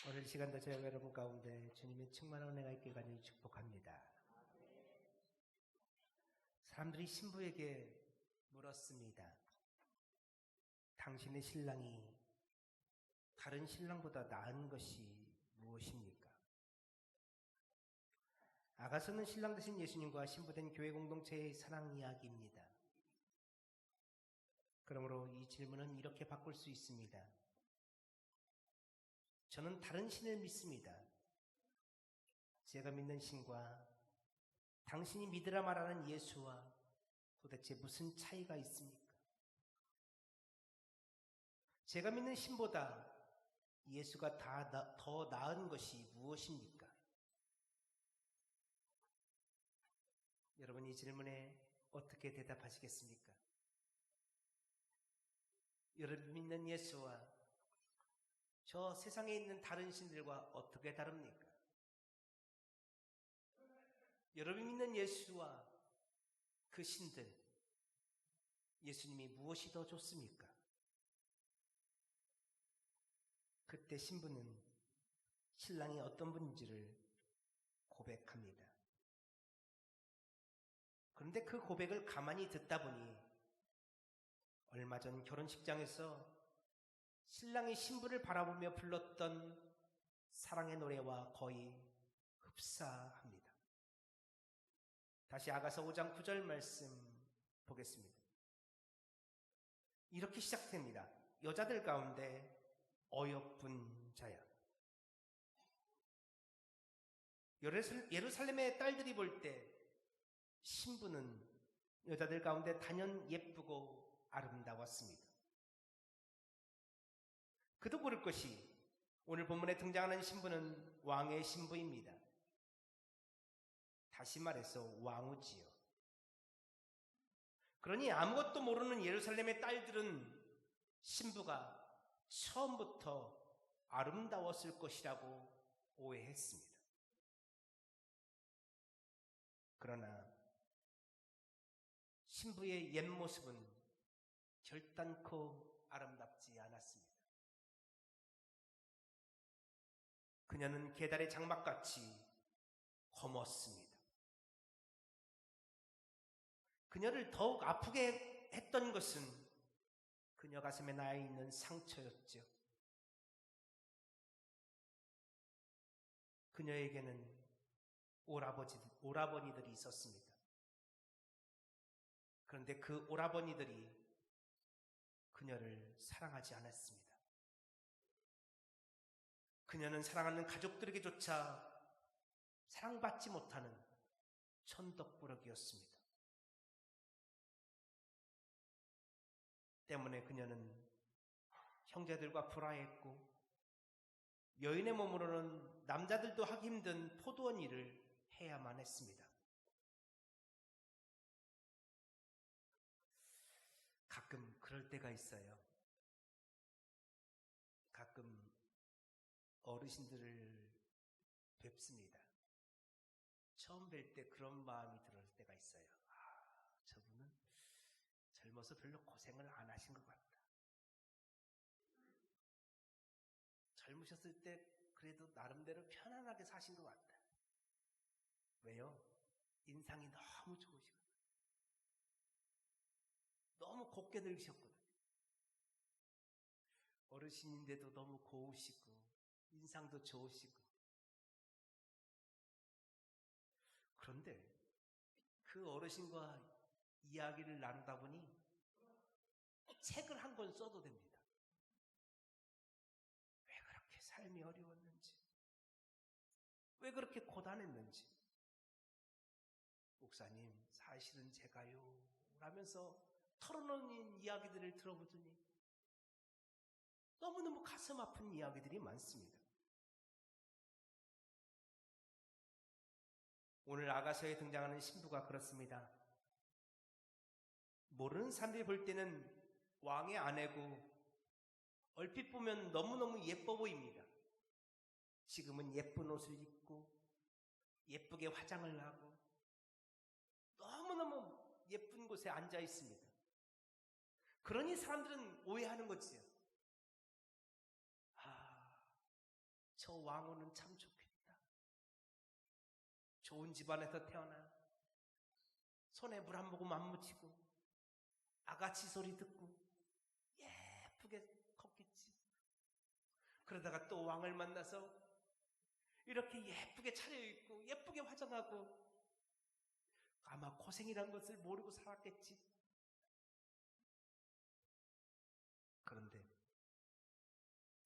오늘 시간도 저희 여러분 가운데 주님의 충만한 은혜가 있길 간절히 축복합니다. 사람들이 신부에게 물었습니다. 당신의 신랑이 다른 신랑보다 나은 것이 무엇입니까? 아가서는 신랑 되신 예수님과 신부된 교회 공동체의 사랑 이야기입니다. 그러므로 이 질문은 이렇게 바꿀 수 있습니다. 저는 다른 신을 믿습니다. 제가 믿는 신과 당신이 믿으라 말하는 예수와 도대체 무슨 차이가 있습니까? 제가 믿는 신보다 예수가 더 나은 것이 무엇입니까? 여러분, 이 질문에 어떻게 대답하시겠습니까? 여러분 믿는 예수와 저 세상에 있는 다른 신들과 어떻게 다릅니까? 여러분 믿는 예수와 그 신들, 예수님이 무엇이 더 좋습니까? 그때 신부는 신랑이 어떤 분인지를 고백합니다. 그런데 그 고백을 가만히 듣다 보니 얼마 전 결혼식장에서 신랑이 신부를 바라보며 불렀던 사랑의 노래와 거의 흡사합니다. 다시 아가서 5장 9절 말씀 보겠습니다. 이렇게 시작됩니다. 여자들 가운데 어여쁜 자야. 예루살렘의 딸들이 볼 때 신부는 여자들 가운데 단연 예쁘고 아름다웠습니다. 그도 고를 것이 오늘 본문에 등장하는 신부는 왕의 신부입니다. 다시 말해서 왕후지요. 그러니 아무것도 모르는 예루살렘의 딸들은 신부가 처음부터 아름다웠을 것이라고 오해했습니다. 그러나 신부의 옛 모습은 결단코 아름답지 않았습니다. 그녀는 계달의 장막같이 검었습니다. 그녀를 더욱 아프게 했던 것은 그녀 가슴에 나 있는 상처였죠. 그녀에게는 오라버니들이 있었습니다. 그런데 그 오라버니들이 그녀를 사랑하지 않았습니다. 그녀는 사랑하는 가족들에게조차 사랑받지 못하는 천덕꾸러기였습니다. 때문에 그녀는 형제들과 불화했고 여인의 몸으로는 남자들도 하기 힘든 포도원 일을 해야만 했습니다. 가끔 그럴 때가 있어요. 가끔 어르신들을 뵙습니다. 처음 뵐 때 그런 마음이 들을 때가 있어요. 저분은 젊어서 별로 고생을 안 하신 것 같다. 젊으셨을 때 그래도 나름대로 편안하게 사신 것 같다. 왜요? 인상이 너무 좋으시거든요. 너무 곱게 늙으셨거든요. 어르신인데도 너무 고우시고 인상도 좋으시고. 그런데 그 어르신과 이야기를 나누다 보니 책을 한 권 써도 됩니다. 왜 그렇게 삶이 어려웠는지, 왜 그렇게 고단했는지. 목사님, 사실은 제가요 라면서 털어놓는 이야기들을 들어보더니 너무너무 가슴 아픈 이야기들이 많습니다. 오늘 아가서에 등장하는 신부가 그렇습니다. 모르는 사람들이 볼 때는 왕의 아내고 얼핏 보면 너무너무 예뻐 보입니다. 지금은 예쁜 옷을 입고 예쁘게 화장을 하고 너무너무 예쁜 곳에 앉아 있습니다. 그러니 사람들은 오해하는 거지요. 저 왕후는 참 좋겠다. 좋은 집안에서 태어나 손에 물 한 모금 안 묻히고 아가치 소리 듣고 예쁘게 컸겠지. 그러다가 또 왕을 만나서 이렇게 예쁘게 차려입고 예쁘게 화장하고 아마 고생이란 것을 모르고 살았겠지. 그런데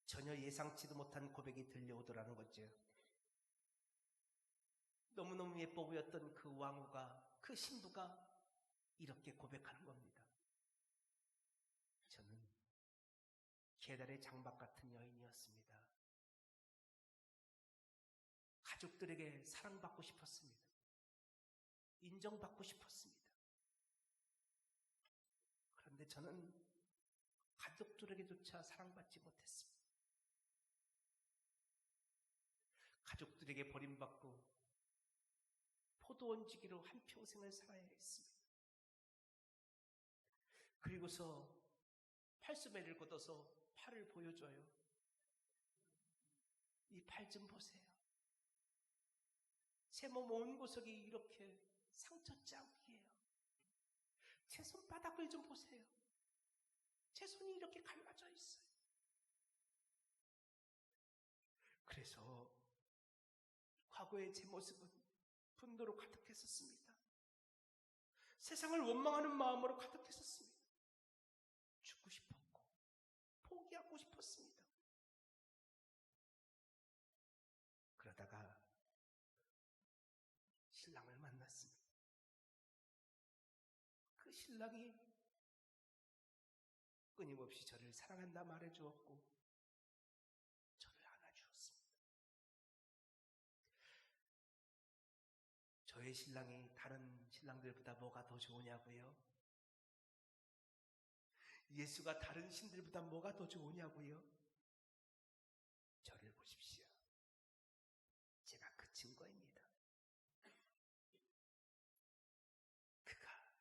전혀 예상치도 못한 고백이 들려오더라는 거죠. 너무너무 예뻐 보였던 그 왕후가, 그 신부가 이렇게 고백하는 겁니다. 저는 계달의 장박 같은 여인이었습니다. 가족들에게 사랑받고 싶었습니다. 인정받고 싶었습니다. 그런데 저는 가족들에게조차 사랑받지 못했습니다. 가족들에게 버림받고 포도원지기로 한평생을 살아야 했습니다. 그리고서 팔수매를 걷어서 팔을 보여줘요. 이 팔 좀 보세요. 제 몸 온 구석이 이렇게 상처 자국이에요. 제 손바닥을 좀 보세요. 제 손이 이렇게 갈라져 있어요. 그래서 과거의 제 모습은 분노로 가득했었습니다. 세상을 원망하는 마음으로 가득했었습니다. 죽고 싶었고 포기하고 싶었습니다. 그러다가 신랑을 만났습니다. 그 신랑이 끊임없이 저를 사랑한다 말해주었고 저를 안아주었습니다. 저의 신랑이 다른 신랑들보다 뭐가 더 좋으냐고요? 예수가 다른 신들보다 뭐가 더 좋으냐고요? 저를 보십시오. 제가 그 증거입니다. 그가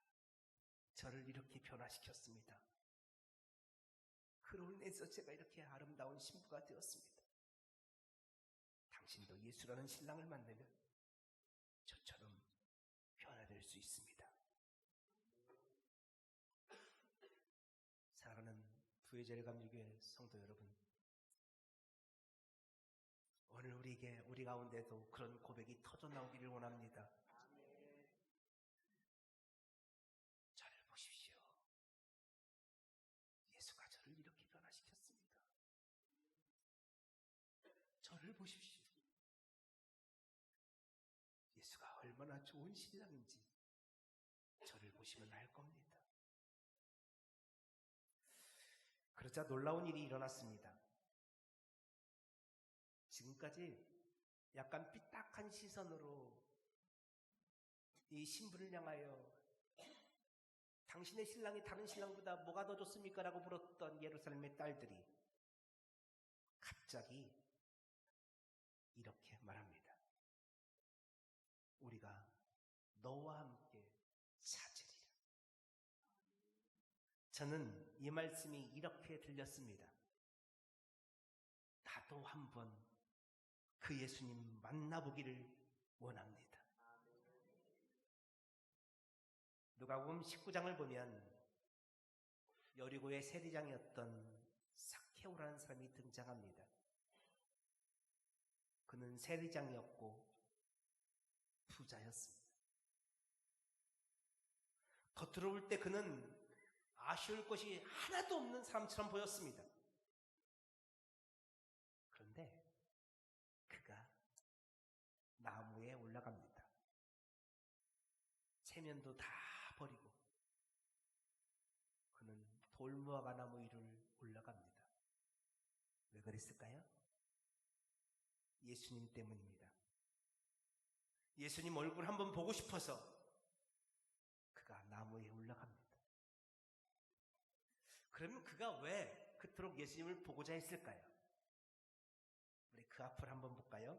저를 이렇게 변화시켰습니다. 그로 인해서 제가 이렇게 아름다운 신부가 되었습니다. 당신도 예수라는 신랑을 만나면 저처럼 변화될 수 있습니다. 사랑하는 부회절감리교회 성도 여러분, 오늘 우리 가운데도 그런 고백이 터져 나오기를 원합니다. 저를 보십시오. 예수가 저를 이렇게 변화시켰습니다. 저를 보십시오. 예수가 얼마나 좋은 신랑인지 저를 보시면 알 겁니다. 그러자 놀라운 일이 일어났습니다. 지금까지 약간 삐딱한 시선으로 이 신부를 향하여 당신의 신랑이 다른 신랑보다 뭐가 더 좋습니까? 라고 물었던 예루살렘의 딸들이 갑자기 이렇게 말합니다. 우리가 너와 함께 찾으리라. 저는 이 말씀이 이렇게 들렸습니다. 나도 한번 그 예수님 만나보기를 원합니다. 누가복음 19장을 보면 여리고의 세리장이었던 삭케오라는 사람이 등장합니다. 그는 세리장이었고 부자였습니다. 겉으로 볼 때 그는 아쉬울 것이 하나도 없는 사람처럼 보였습니다. 그런데 그가 나무에 올라갑니다. 체면도 다 버리고 그는 돌무화과 나무 위를 올라갑니다. 왜 그랬을까요? 예수님 때문입니다. 예수님 얼굴 한번 보고 싶어서 그가 나무에 올라갑니다. 그러면 그가 왜 그토록 예수님을 보고자 했을까요? 우리 그 앞을 한번 볼까요?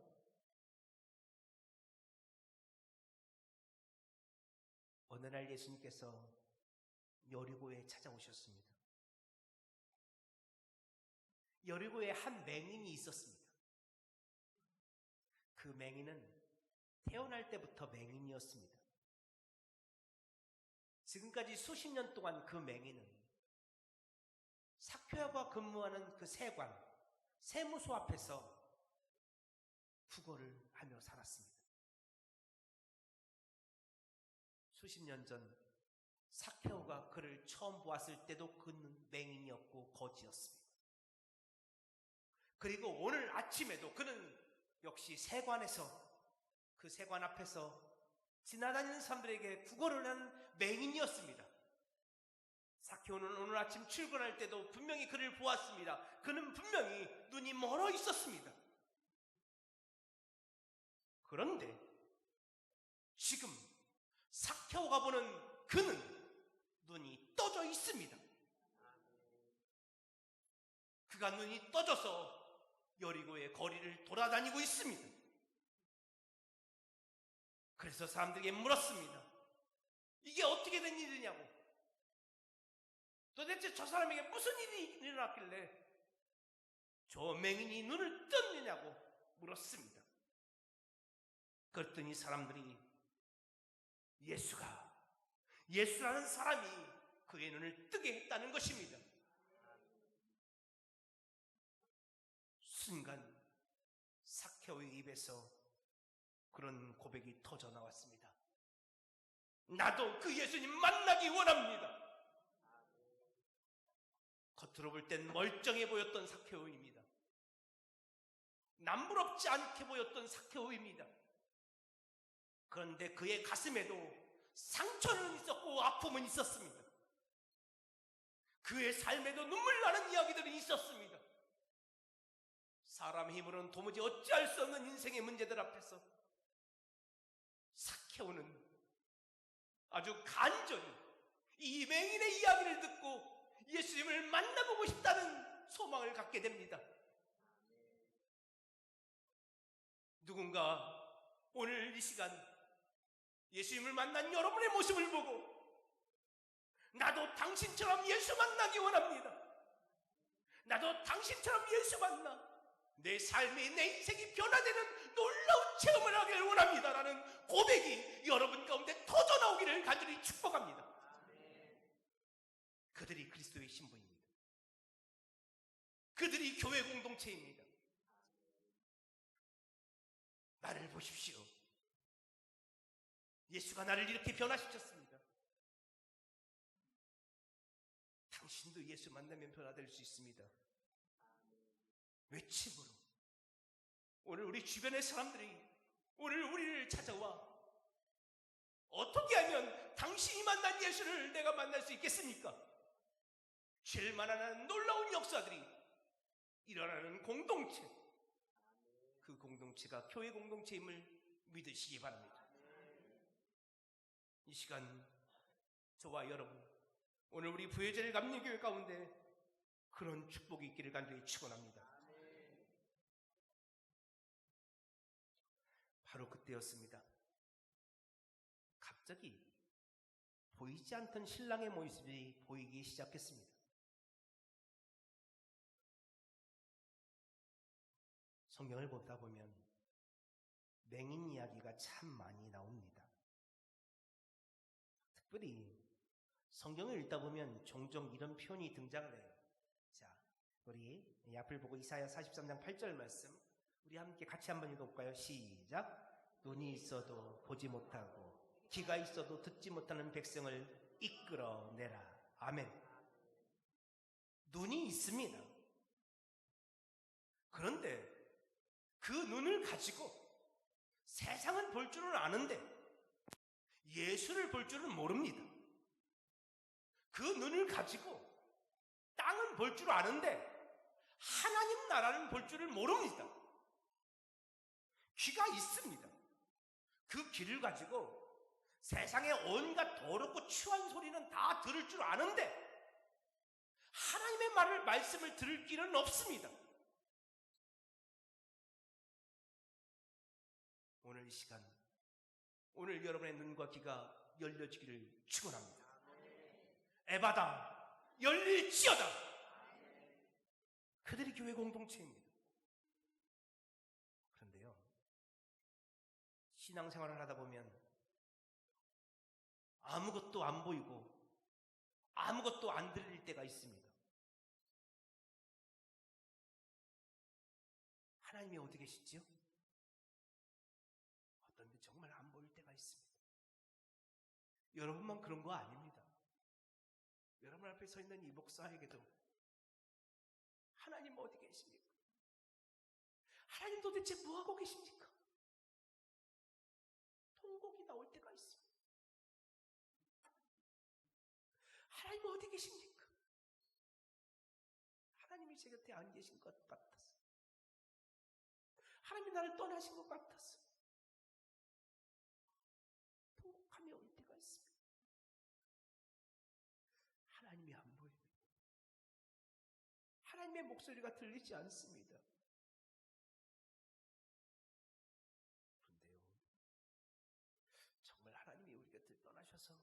어느 날 예수님께서 여리고에 찾아오셨습니다. 여리고에 한 맹인이 있었습니다. 그 맹인은 태어날 때부터 맹인이었습니다. 지금까지 수십 년 동안 그 맹인은 삭개오가 근무하는 그 세관, 세무소 앞에서 구걸을 하며 살았습니다. 수십 년 전 삭개오가 그를 처음 보았을 때도 그는 맹인이었고 거지였습니다. 그리고 오늘 아침에도 그는 역시 세관에서 그 세관 앞에서 지나다니는 사람들에게 구걸을 하는 맹인이었습니다. 삭개오는 오늘 아침 출근할 때도 분명히 그를 보았습니다. 그는 분명히 눈이 멀어 있었습니다. 그런데 지금 삭개오가 보는 그는 눈이 떠져 있습니다. 그가 눈이 떠져서 여리고의 거리를 돌아다니고 있습니다. 그래서 사람들에게 물었습니다. 이게 어떻게 된 일이냐고. 도대체 저 사람에게 무슨 일이 일어났길래 저 맹인이 눈을 떴느냐고 물었습니다. 그랬더니 사람들이 예수라는 사람이 그의 눈을 뜨게 했다는 것입니다. 순간 삭개오의 입에서 그런 고백이 터져 나왔습니다. 나도 그 예수님 만나기 원합니다. 겉으로 볼 땐 멀쩡해 보였던 삭개오입니다. 남부럽지 않게 보였던 삭개오입니다. 그런데 그의 가슴에도 상처는 있었고 아픔은 있었습니다. 그의 삶에도 눈물 나는 이야기들이 있었습니다. 사람의 힘으로는 도무지 어찌할 수 없는 인생의 문제들 앞에서 삭개오는 아주 간절히 이 맹인의 이야기를 듣고 예수님을 만나보고 싶다는 소망을 갖게 됩니다. 누군가 오늘 이 시간 예수님을 만난 여러분의 모습을 보고 나도 당신처럼 예수 만나기 원합니다. 나도 당신처럼 예수 만나 내 삶이, 내 인생이 변화되는 놀라운 체험을 하기를 원합니다라는 고백이 여러분 가운데 터져 나오기를 간절히 축복합니다. 그들이 그리스도의 신부입니다. 그들이 교회 공동체입니다. 나를 보십시오. 예수가 나를 이렇게 변화시켰습니다. 당신도 예수 만나면 변화될 수 있습니다. 외침으로. 오늘 우리 주변의 사람들이 오늘 우리를 찾아와 어떻게 하면 당신이 만난 예수를 내가 만날 수 있겠습니까? 죄를 만하는 놀라운 역사들이 일어나는 공동체, 그 공동체가 교회 공동체임을 믿으시기 바랍니다. 이 시간 저와 여러분, 오늘 우리 부여제를 갚는 교회 가운데 그런 축복이 있기를 간절히 축원합니다. 바로 그때였습니다. 갑자기 보이지 않던 신랑의 모습이 보이기 시작했습니다. 성경을 보다 보면 맹인 이야기가 참 많이 나옵니다. 특별히 성경을 읽다 보면 종종 이런 표현이 등장을 해요. 자, 우리 앞을 보고 이사야 43장 8절 말씀 우리 함께 같이 한번 읽어볼까요? 시작. 눈이 있어도 보지 못하고 귀가 있어도 듣지 못하는 백성을 이끌어내라. 아멘. 눈이 있습니다. 그런데 그 눈을 가지고 세상은 볼 줄은 아는데 예수를 볼 줄은 모릅니다. 그 눈을 가지고 땅은 볼 줄 아는데 하나님 나라는 볼 줄을 모릅니다. 귀가 있습니다. 그 귀를 가지고 세상의 온갖 더럽고 추한 소리는 다 들을 줄 아는데 하나님의 말씀을 들을 귀는 없습니다. 오늘 이 시간, 오늘 여러분의 눈과 귀가 열려지기를 축원합니다. 에바다 열릴지어다. 그들이 교회 공동체입니다. 그런데요, 신앙생활을 하다 보면 아무것도 안 보이고 아무것도 안 들릴 때가 있습니다. 하나님이 어디 계시지요? 어떤 데 정말 안 보일 때가 있습니다. 여러분만 그런 거 아닙니다. 여러분 앞에 서 있는 이 목사에게도 하나님 어디 계십니까? 하나님 도대체 뭐하고 계십니까? 통곡이 나올 때가 있습니다. 하나님 어디 계십니까? 하나님이 제 곁에 안 계신 것 같아서, 하나님이 나를 떠나신 것 같아서 통곡하며 올 때가 있습니다. 하나님이 안 보입니다. 하나님의 목소리가 들리지 않습니다. 그런데요, 정말 하나님이 우리 곁을 떠나셔서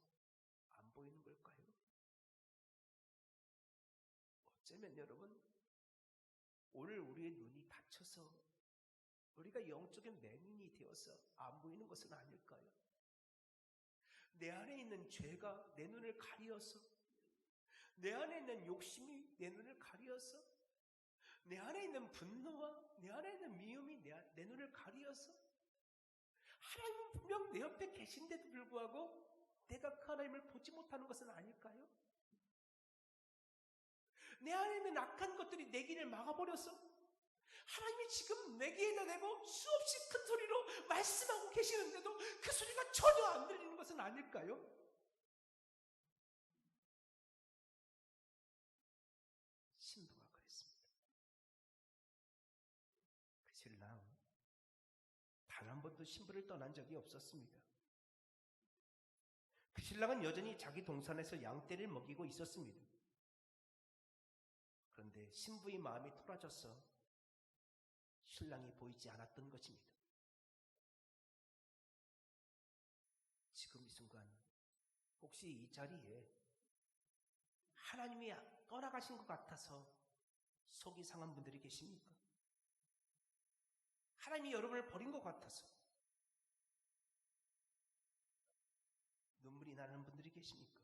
안 보이는 걸까요? 어쩌면 여러분, 오늘 우리의 눈이 닫혀서 우리가 영적인 맹인이 되어서 안 보이는 것은 아닐까요? 내 안에 있는 죄가 내 눈을 가리어서, 내 안에 있는 욕심이 내 눈을 가리어서, 내 안에 있는 분노와 내 안에 있는 미움이 내 눈을 가리어서, 하나님은 분명 내 옆에 계신데도 불구하고 내가 그 하나님을 보지 못하는 것은 아닐까요? 내 안에 있는 악한 것들이 내 길을 막아버려서 하나님이 지금 내 귀에다 대고 수없이 큰 소리로 말씀하고 계시는데도 그 소리가 전혀 안 들리는 것은 아닐까요? 신부가 그랬습니다. 그 신랑 단 한 번도 신부를 떠난 적이 없었습니다. 그 신랑은 여전히 자기 동산에서 양떼를 먹이고 있었습니다. 그런데 신부의 마음이 토라져서 신랑이 보이지 않았던 것입니다. 지금 이 순간 혹시 이 자리에 하나님이 떠나가신 것 같아서 속이 상한 분들이 계십니까? 하나님이 여러분을 버린 것 같아서 눈물이 나는 분들이 계십니까?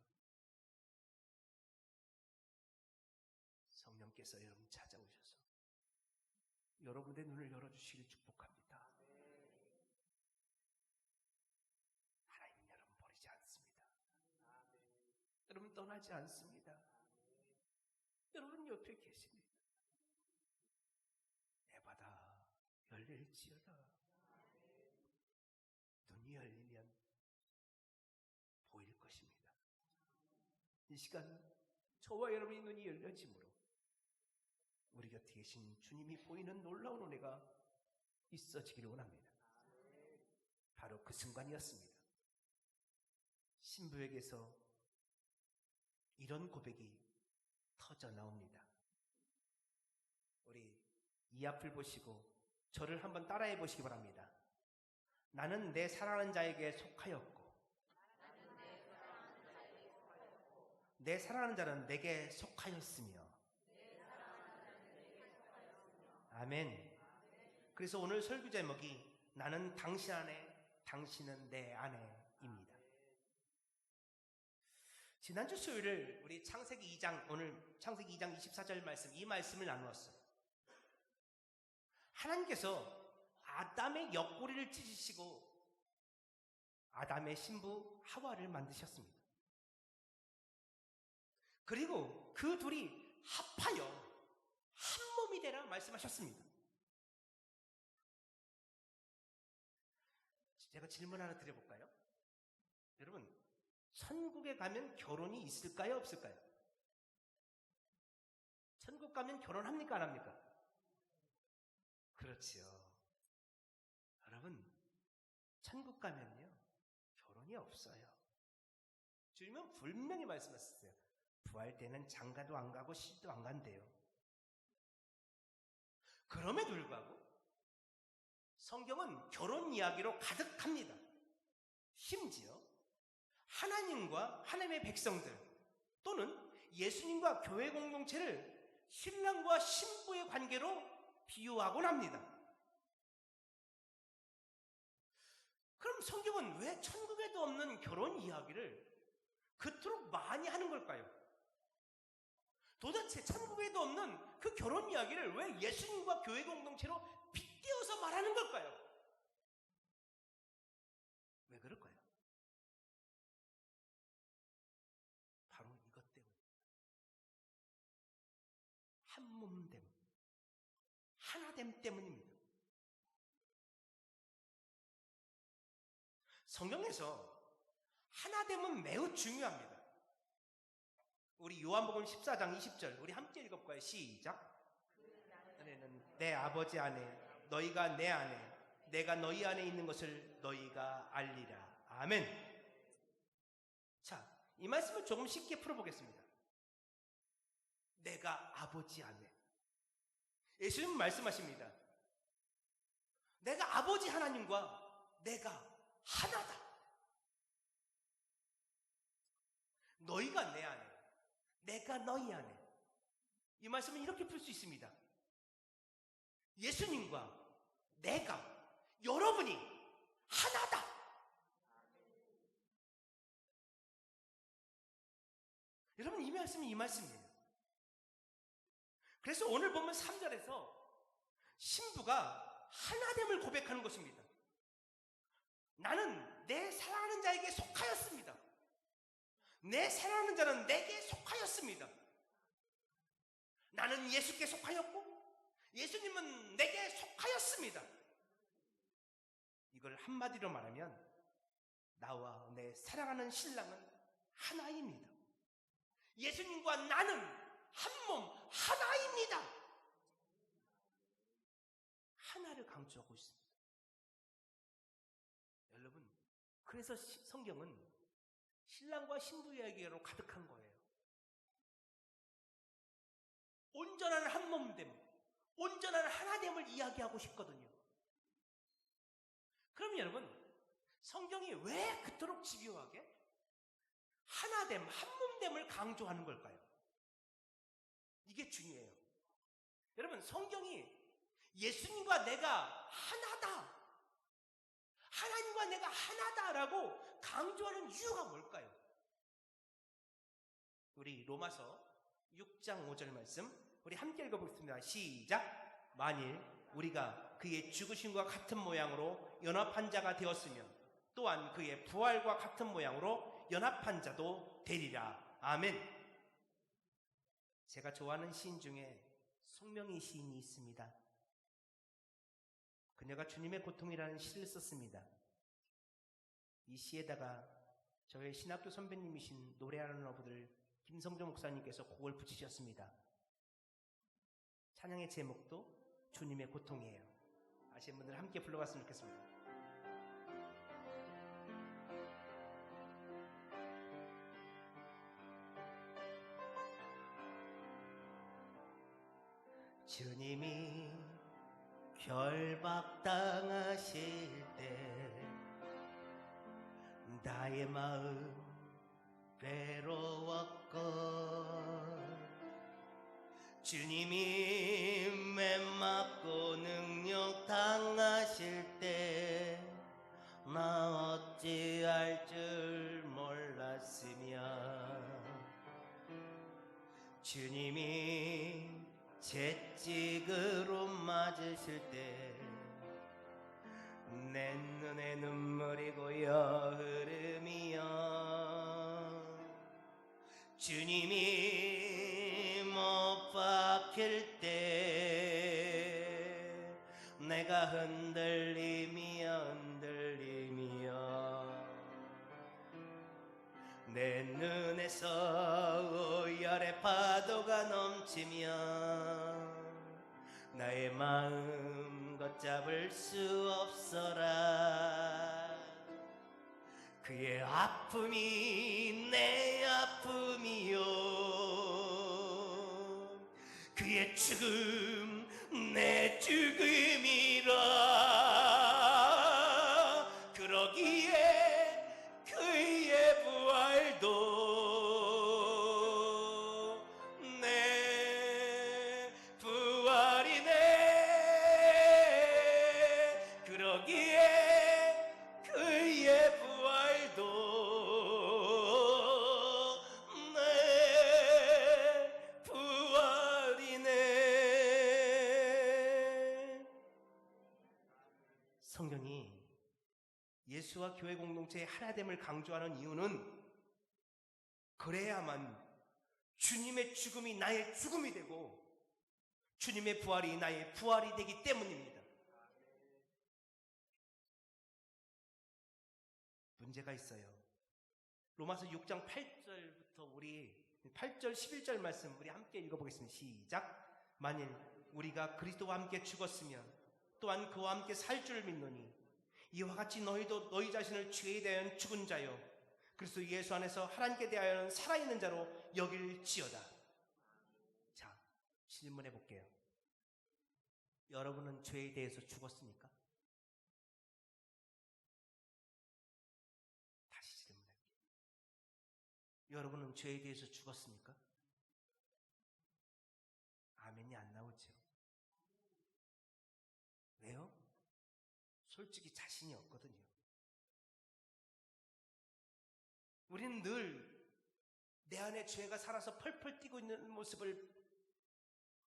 성령께서 여러분 찾아오셔서 여러분의 눈을 열어주시길 축복합니다. 하나님은 여러분 버리지 않습니다. 여러분 떠나지 않습니다. 여러분 옆에 계십니다. 내 바다 열릴지어다. 눈이 열리면 보일 것입니다. 이 시간 저와 여러분의 눈이 열려짐으로 우리 곁에 계신 주님이 보이는 놀라운 은혜가 있어지기를 원합니다. 바로 그 순간이었습니다. 신부에게서 이런 고백이 터져 나옵니다. 우리 이 앞을 보시고 저를 한번 따라해 보시기 바랍니다. 나는 내 사랑하는 자에게 속하였고 내 사랑하는 자는 내게 속하였으며. 아멘. 그래서 오늘 설교 제목이 나는 당신 안에, 당신은 내 안에입니다. 지난주 수요일을 우리 창세기 2장, 오늘 창세기 2장 24절 말씀, 이 말씀을 나누었어요. 하나님께서 아담의 옆구리를 찢으시고 아담의 신부 하와를 만드셨습니다. 그리고 그 둘이 합하여 한 몸이 되라 말씀하셨습니다. 제가 질문 하나 드려볼까요? 여러분, 천국에 가면 결혼이 있을까요? 없을까요? 천국 가면 결혼합니까? 안 합니까? 그렇지요. 여러분, 천국 가면요, 결혼이 없어요. 주님은 분명히 말씀하셨어요. 부활 때는 장가도 안 가고 시집도 안 간대요. 그럼에도 불구하고 성경은 결혼 이야기로 가득합니다. 심지어 하나님과 하나님의 백성들 또는 예수님과 교회 공동체를 신랑과 신부의 관계로 비유하곤 합니다. 그럼 성경은 왜 천국에도 없는 결혼 이야기를 그토록 많이 하는 걸까요? 도대체 천국에도 없는 그 결혼 이야기를 왜 예수님과 교회 공동체로 빗대어서 말하는 걸까요? 왜 그럴까요? 바로 이것 때문입니다. 한몸됨, 하나됨 때문입니다. 성경에서 하나됨은 매우 중요합니다. 우리 요한복음 14장 20절 우리 함께 읽어볼까요? 시작. 안에는 내 아버지 안에 너희가 내 안에 내가 너희 안에 있는 것을 너희가 알리라. 아멘. 자, 이 말씀을 조금 쉽게 풀어보겠습니다. 내가 아버지 안에. 예수님은 말씀하십니다. 내가 아버지 하나님과 내가 하나다. 너희가 내 안에, 내가 너희 안에. 이 말씀은 이렇게 풀 수 있습니다. 예수님과 내가, 여러분이 하나다. 여러분, 이 말씀이 이 말씀이에요. 그래서 오늘 보면 3절에서 신부가 하나됨을 고백하는 것입니다. 나는 내 사랑하는 자에게 속하였습니다. 내 사랑하는 자는 내게 속하였습니다. 나는 예수께 속하였고 예수님은 내게 속하였습니다. 이걸 한마디로 말하면 나와 내 사랑하는 신랑은 하나입니다. 예수님과 나는 한 몸 하나입니다. 하나를 강조하고 있습니다. 여러분, 그래서 성경은 신랑과 신부 이야기로 가득한 거예요. 온전한 한 몸됨, 온전한 하나됨을 이야기하고 싶거든요. 그럼 여러분, 성경이 왜 그토록 집요하게 하나됨, 한 몸됨을 강조하는 걸까요? 이게 중요해요. 여러분, 성경이 예수님과 내가 하나다, 하나님과 내가 하나다라고 강조하는 이유가 뭘까요? 우리 로마서 6장 5절 말씀 우리 함께 읽어보겠습니다. 시작. 만일 우리가 그의 죽으심과 같은 모양으로 연합한 자가 되었으면 또한 그의 부활과 같은 모양으로 연합한 자도 되리라. 아멘. 제가 좋아하는 시인 중에 송명희 시인이 있습니다. 그녀가 주님의 고통이라는 시를 썼습니다. 이 시에다가 저의 신학교 선배님이신 노래하는 어부들 김성조 목사님께서 곡을 붙이셨습니다. 찬양의 제목도 주님의 고통이에요. 아시는 분들 함께 불러봤으면 좋겠습니다. 주님이 결박당하실 때 나의 마음 괴로웠고 주님이 맴맞고 능력 당하실 때 나 어찌할 줄 몰랐으며 주님이 채찍으로 맞으실 때 내 눈에 눈물이 고여 흐르며 주님이 못 박힐 때 내가 흔들리며 내 눈에서 오열의 파도가 넘치며 나의 마음 걷잡을 수 없어라. 그의 아픔이 내 아픔이요 그의 죽음 내 죽음이라. 그러기에 그의 부활도 내 부활이네. 그러기에 그의 성경이 예수와 교회 공동체의 하나됨을 강조하는 이유는 그래야만 주님의 죽음이 나의 죽음이 되고 주님의 부활이 나의 부활이 되기 때문입니다. 문제가 있어요. 로마서 6장 8절부터 우리 8절 11절 말씀 우리 함께 읽어보겠습니다. 시작. 만일 우리가 그리스도와 함께 죽었으면 또한 그와 함께 살 줄 믿노니 이와 같이 너희도 너희 자신을 죄에 대하여 죽은 자요 그리스도 예수 안에서 하나님께 대하여는 살아있는 자로 여길지어다. 자, 질문해 볼게요. 여러분은 죄에 대해서 죽었습니까? 다시 질문할게요. 여러분은 죄에 대해서 죽었습니까? 아멘이 안 나오죠. 왜요? 솔직히 자신이 없거든요. 우리는 늘 내 안에 죄가 살아서 펄펄 뛰고 있는 모습을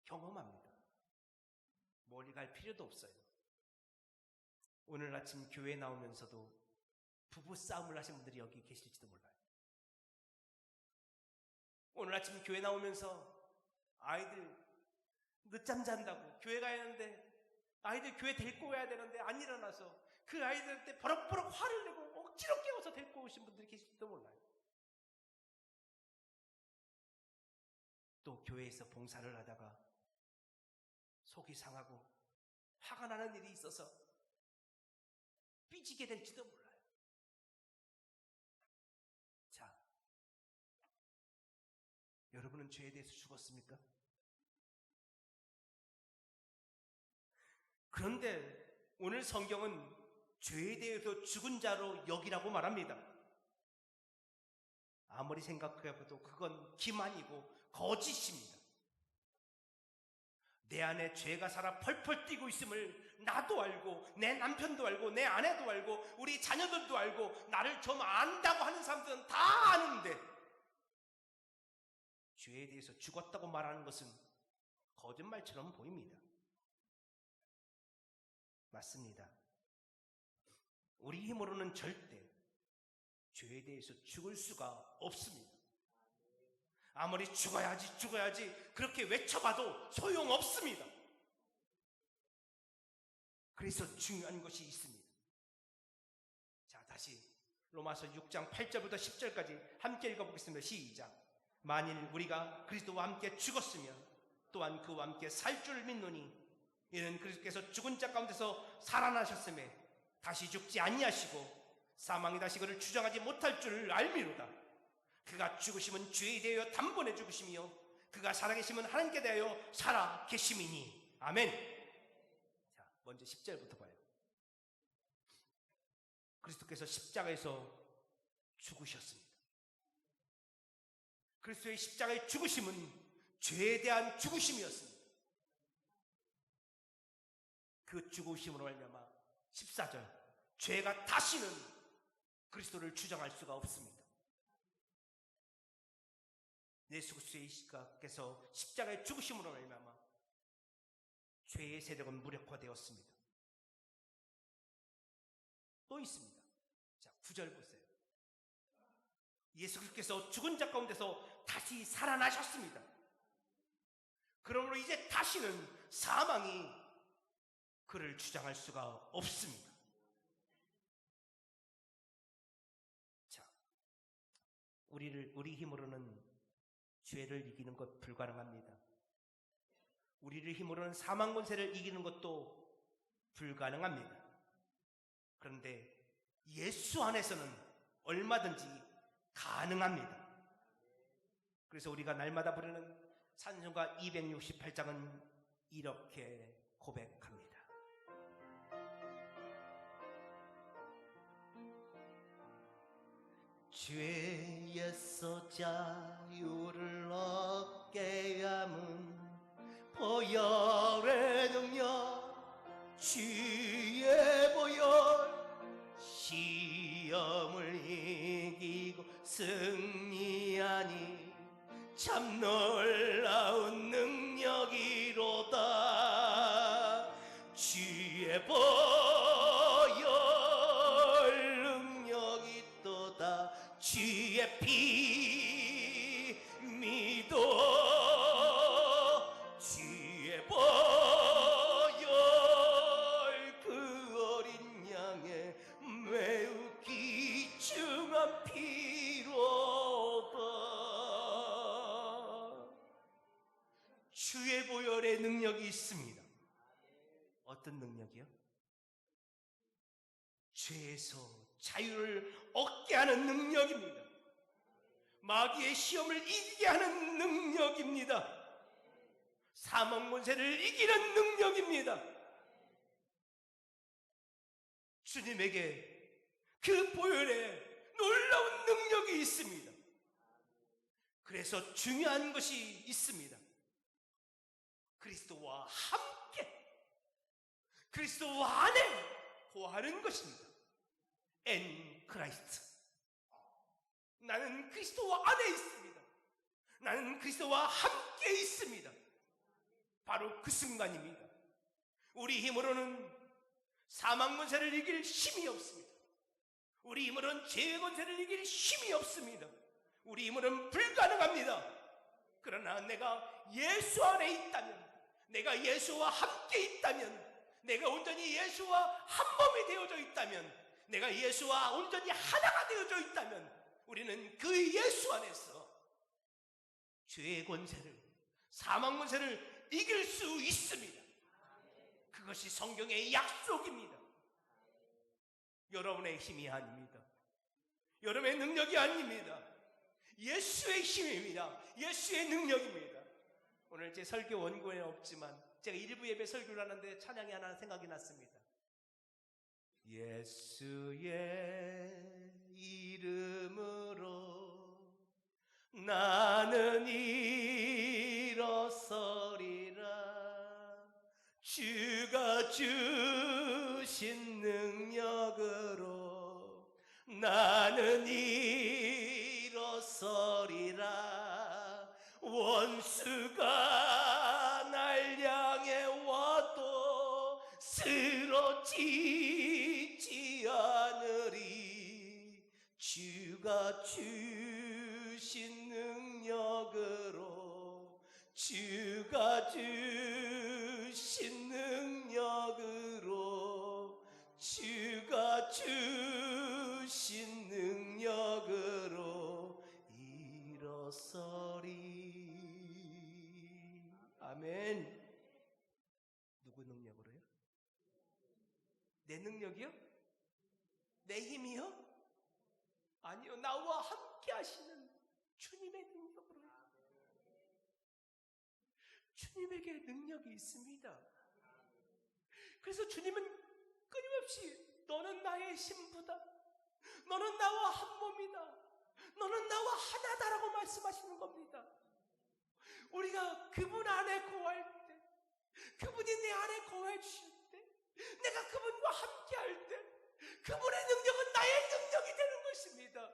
경험합니다. 멀리 갈 필요도 없어요. 오늘 아침 교회 나오면서도 부부싸움을 하신 분들이 여기 계실지도 몰라요. 오늘 아침 교회 나오면서 아이들 늦잠 잔다고 교회 가야 하는데 아이들 교회 데리고 와야 되는데 안 일어나서 그 아이들한테 버럭버럭 화를 내고 억지로 깨워서 데리고 오신 분들이 계실지도 몰라요. 또 교회에서 봉사를 하다가 속이 상하고 화가 나는 일이 있어서 삐지게 될지도 몰라요. 자, 여러분은 죄에 대해서 죽었습니까? 그런데 오늘 성경은 죄에 대해서 죽은 자로 여기라고 말합니다. 아무리 생각해봐도 그건 기만이고 거짓입니다. 내 안에 죄가 살아 펄펄 뛰고 있음을 나도 알고 내 남편도 알고 내 아내도 알고 우리 자녀들도 알고 나를 좀 안다고 하는 사람들은 다 아는데 죄에 대해서 죽었다고 말하는 것은 거짓말처럼 보입니다. 맞습니다. 우리 힘으로는 절대 죄에 대해서 죽을 수가 없습니다. 아무리 죽어야지 그렇게 외쳐봐도 소용없습니다. 그래서 중요한 것이 있습니다. 자, 다시 로마서 6장 8절부터 10절까지 함께 읽어보겠습니다. 시작. 만일 우리가 그리스도와 함께 죽었으면 또한 그와 함께 살 줄 믿노니 이는 그리스도께서 죽은 자 가운데서 살아나셨음에 다시 죽지 아니하시고 사망이 다시 그를 주장하지 못할 줄 알미로다. 그가 죽으심은 죄에 대하여 단번에 죽으심이요 그가 살아계심은 하나님께 대하여 살아계심이니. 아멘. 자, 먼저 10절부터 봐요. 그리스도께서 십자가에서 죽으셨습니다. 그리스도의 십자가의 죽으심은 죄에 대한 죽으심이었습니다. 그 죽으심으로 말미암아 14절 죄가 다시는 그리스도를 주장할 수가 없습니다. 예수 그리스도께서 십자가의 죽으심으로 말미암아 죄의 세력은 무력화되었습니다. 또 있습니다. 자, 9절 보세요. 예수 그리스도께서 죽은 자 가운데서 다시 살아나셨습니다. 그러므로 이제 다시는 사망이 그를 주장할 수가 없습니다. 자, 우리 힘으로는 죄를 이기는 것 불가능합니다. 우리를 힘으로는 사망 권세를 이기는 것도 불가능합니다. 그런데 예수 안에서는 얼마든지 가능합니다. 그래서 우리가 날마다 부르는 찬송가 268장은 이렇게 고백합니다. 죄에서 자유를 얻게 함은 보혈의 능력 주의 보혈 시험을 이기고 승리하니 참 놀라운 능력이로다. 주의 보혈 예수의 피 믿어 주의 보혈 그 어린 양의 매우 귀중한 피로다. 주의 보혈의 능력이 있습니다. 어떤 능력이요? 죄에서 자유를 얻게 하는 능력입니다. 마귀의 시험을 이기게 하는 능력입니다. 사망 권세를 이기는 능력입니다. 주님에게 그 보혈에 놀라운 능력이 있습니다. 그래서 중요한 것이 있습니다. 그리스도와 함께, 그리스도 안에 거하는 것입니다. 엔 크라이스트. 나는 그리스도와 안에 있습니다. 나는 그리스도와 함께 있습니다. 바로 그 순간입니다. 우리 힘으로는 사망 권세를 이길 힘이 없습니다. 우리 힘으로는 죄의 권세를 이길 힘이 없습니다. 우리 힘으로는 불가능합니다. 그러나 내가 예수 안에 있다면, 내가 예수와 함께 있다면, 내가 온전히 예수와 한 몸이 되어져 있다면, 내가 예수와 온전히 하나가 되어져 있다면 우리는 그 예수 안에서 죄의 권세를, 사망 권세를 이길 수 있습니다. 그것이 성경의 약속입니다. 여러분의 힘이 아닙니다. 여러분의 능력이 아닙니다. 예수의 힘입니다. 예수의 능력입니다. 오늘 제 설교 원고에는 없지만 제가 일부 예배 설교를 하는데 찬양이 하나 생각이 났습니다. 예수의 이름으로 나는 일어서리라. 주가 주신 능력으로 나는 일어서리라. 원수가 날 향해 와도 쓰러지지 않으리. 주가 주신 능력으로, 주가 주신 능력으로, 주가 주신 능력으로 일어서리. 아멘. 누구 능력으로요? 내 능력이요? 내 힘이요? 아니요, 나와 함께 하시는 주님의 능력으로요. 주님에게 능력이 있습니다. 그래서 주님은 끊임없이 너는 나의 신부다, 너는 나와 한 몸이다, 너는 나와 하나다라고 말씀하시는 겁니다. 우리가 그분 안에 거할 때, 그분이 내 안에 거해 주실 때, 내가 그분과 함께 할 때, 그분의 능력은 나의 능력이 되는 것입니다.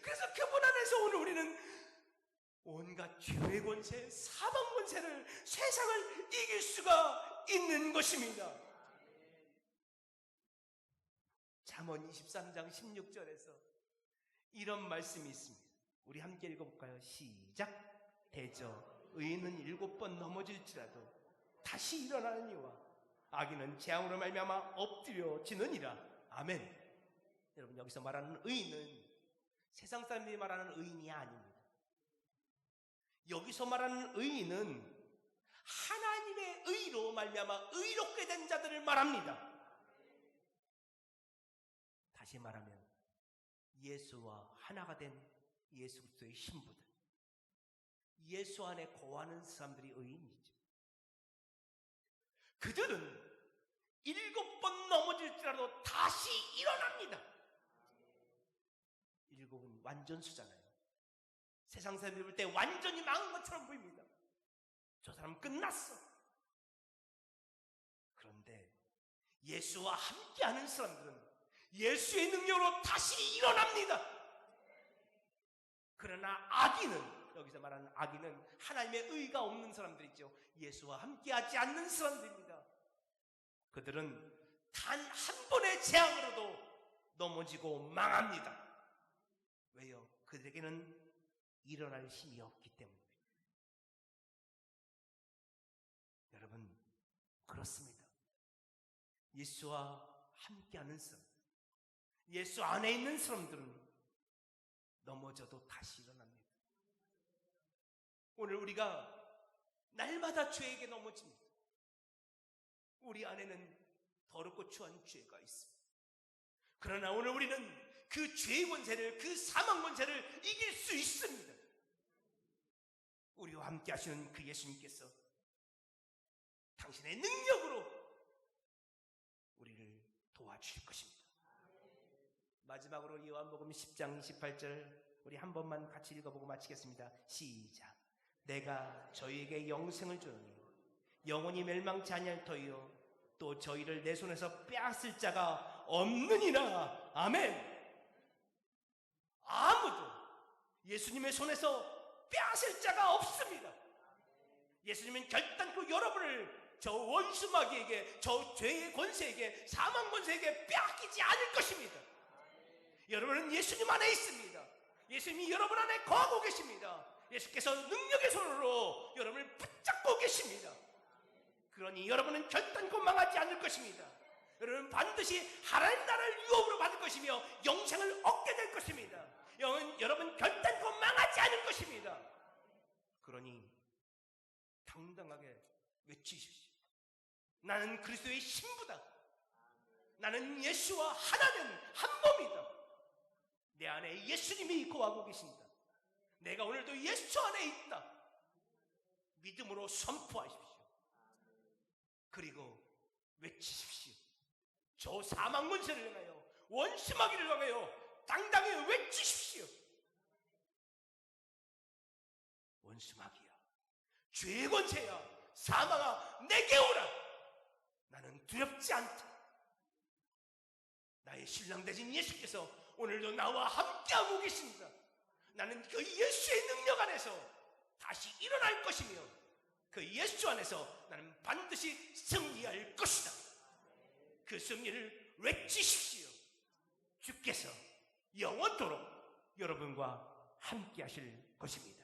그래서 그분 안에서 오늘 우리는 온갖 죄의 권세, 사망 권세를, 세상을 이길 수가 있는 것입니다. 잠언 23장 16절에서 이런 말씀이 있습니다. 우리 함께 읽어볼까요? 시작. 대저 의인은 7번 넘어질지라도 다시 일어나느니와 악인은 재앙으로 말미암아 엎드려지느니라. 아멘. 여러분, 여기서 말하는 의인은 세상 사람들이 말하는 의인이 아닙니다. 여기서 말하는 의인은 하나님의 의로 말미암아 의롭게 된 자들을 말합니다. 다시 말하면 예수와 하나가 된 예수 그리스도의 신부들, 예수 안에 거하는 사람들이 의인이죠. 그들은 7번 넘어질지라도 다시 일어납니다. 7은 완전수잖아요. 세상 사람들이 볼 때 완전히 망한 것처럼 보입니다. 저 사람 끝났어. 그런데 예수와 함께하는 사람들은 예수의 능력으로 다시 일어납니다. 그러나 악인은, 여기서 말하는 악인은 하나님의 의가 없는 사람들이죠. 예수와 함께하지 않는 사람들입니다. 그들은 단 한 번의 재앙으로도 넘어지고 망합니다. 왜요? 그들에게는 일어날 힘이 없기 때문입니다. 여러분, 그렇습니다. 예수와 함께하는 사람, 예수 안에 있는 사람들은 넘어져도 다시 일어납니다. 오늘 우리가 날마다 죄에게 넘어집니다. 우리 안에는 더럽고 추한 죄가 있습니다. 그러나 오늘 우리는 그 죄의 권세를, 그 사망 권세를 이길 수 있습니다. 우리와 함께 하시는 그 예수님께서 당신의 능력으로 우리를 도와주실 것입니다. 마지막으로 요한복음 10장 28절 우리 한 번만 같이 읽어보고 마치겠습니다. 시작. 내가 저희에게 영생을 주노니 영원히 멸망치 아니할 터이요 또 저희를 내 손에서 빼앗을 자가 없느니라. 아멘. 아무도 예수님의 손에서 빼앗을 자가 없습니다. 예수님은 결단코 여러분을 저 원수마귀에게, 저 죄의 권세에게, 사망 권세에게 빼앗기지 않을 것입니다. 여러분은 예수님 안에 있습니다. 예수님이 여러분 안에 거하고 계십니다. 예수께서 능력의 손으로 여러분을 붙잡고 계십니다. 그러니 여러분은 결단코 망하지 않을 것입니다. 여러분은 반드시 하나님 나라를 유업으로 받을 것이며 영생을 얻게 될 것입니다. 여러분 결단코 망하지 않을 것입니다. 그러니 당당하게 외치십시오. 나는 그리스도의 신부다. 나는 예수와 하나는 한 몸이다. 내 안에 예수님이 거하고 계신다. 내가 오늘도 예수 안에 있다. 믿음으로 선포하십시오. 그리고 외치십시오. 저 사망 권세를 향하여, 원수마귀를 향하여 당당히 외치십시오. 원수마귀야, 죄의 권세야, 사망아, 내게 오라. 나는 두렵지 않다. 나의 신랑 되신 예수께서 오늘도 나와 함께하고 계십니다. 나는 그 예수의 능력 안에서 다시 일어날 것이며 그 예수 안에서 나는 반드시 승리할 것이다. 그 승리를 외치십시오. 주께서 영원토록 여러분과 함께 하실 것입니다.